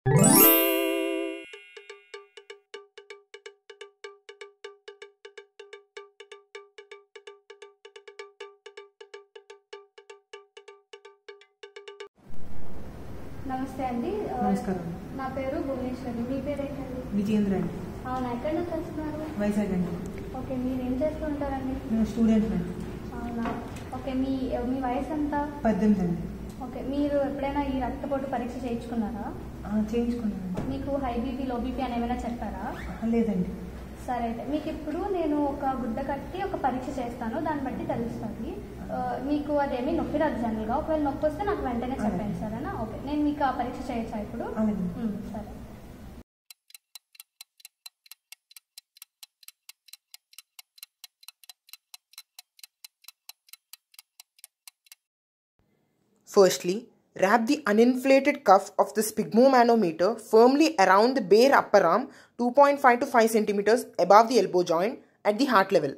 నమస్తే అండి. నమస్కారం. నా పేరు భువనేశ్వరి. మీ పేరు ఏంటండి? విజయేంద్ర అండి. అవునా, ఎక్కడ నుంచి వస్తున్నారు? వైజాగ్ అండి. ఓకే, మీరు ఏం చేస్తూ ఉంటారండి? నేను స్టూడెంట్ అండి. అవునా, ఓకే. మీ వయసు ఎంత? 18 అండి. ఓకే, మీరు ఎప్పుడైనా ఈ రక్తపోటు పరీక్ష చేయించుకున్నారా? చేయించుకున్నాను. మీకు హై బీపీ, లో బీపీ అని ఏమైనా చెప్పారా? లేదండి. సరే, అయితే మీకు ఇప్పుడు నేను ఒక గుడ్డ కట్టి ఒక పరీక్ష చేస్తాను, దాన్ని బట్టి తెలుస్తుంది. మీకు అదేమీ నొప్పి రాదు జనరల్గా. ఒకవేళ నొప్పి వస్తే నాకు వెంటనే చెప్పండి, సరేనా? ఓకే, నేను మీకు ఆ పరీక్ష చేయొచ్చా ఇప్పుడు? సరే. Firstly, wrap the uninflated cuff of the sphygmomanometer firmly around the bare upper arm 2.5 to 5 centimeters above the elbow joint at the heart level.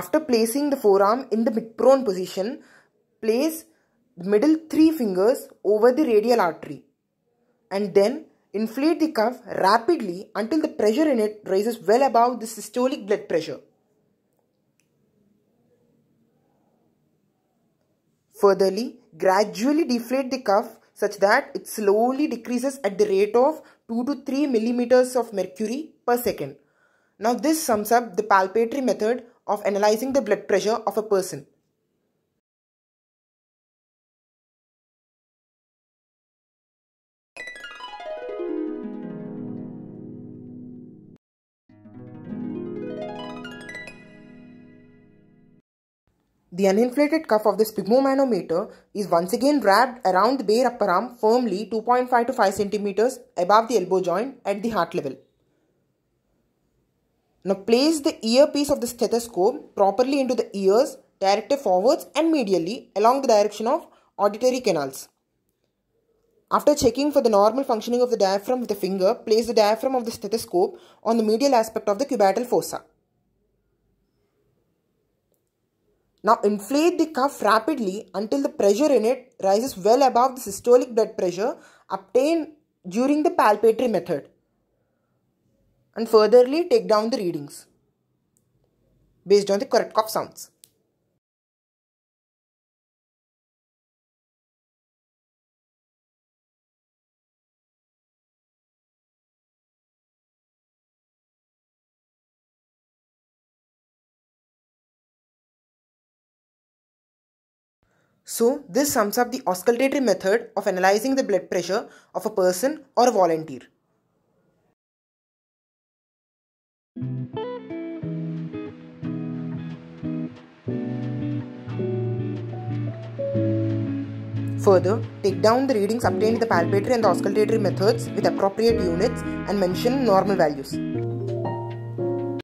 After placing the forearm in the mid-prone position, place the middle 3 fingers over the radial artery and then inflate the cuff rapidly until the pressure in it rises well above the systolic blood pressure. Furtherly, gradually deflate the cuff such that it slowly decreases at the rate of 2 to 3 millimeters of mercury per second. Now this sums up the palpatory method of analyzing the blood pressure of a person. The uninflated cuff of the sphygmomanometer is once again wrapped around the bare upper arm firmly 2.5 to 5 centimeters above the elbow joint at the heart level. Now place the earpiece of the stethoscope properly into the ears, directed forwards and medially along the direction of auditory canals. After checking for the normal functioning of the diaphragm with the finger, place the diaphragm of the stethoscope on the medial aspect of the cubital fossa. Now inflate the cuff rapidly until the pressure in it rises well above the systolic blood pressure obtained during the palpatory method, and furtherly take down the readings based on the correct cough sounds. So, this sums up the auscultatory method of analyzing the blood pressure of a person or a volunteer. Further, take down the readings obtained in the palpatory and the auscultatory methods with appropriate units and mention normal values.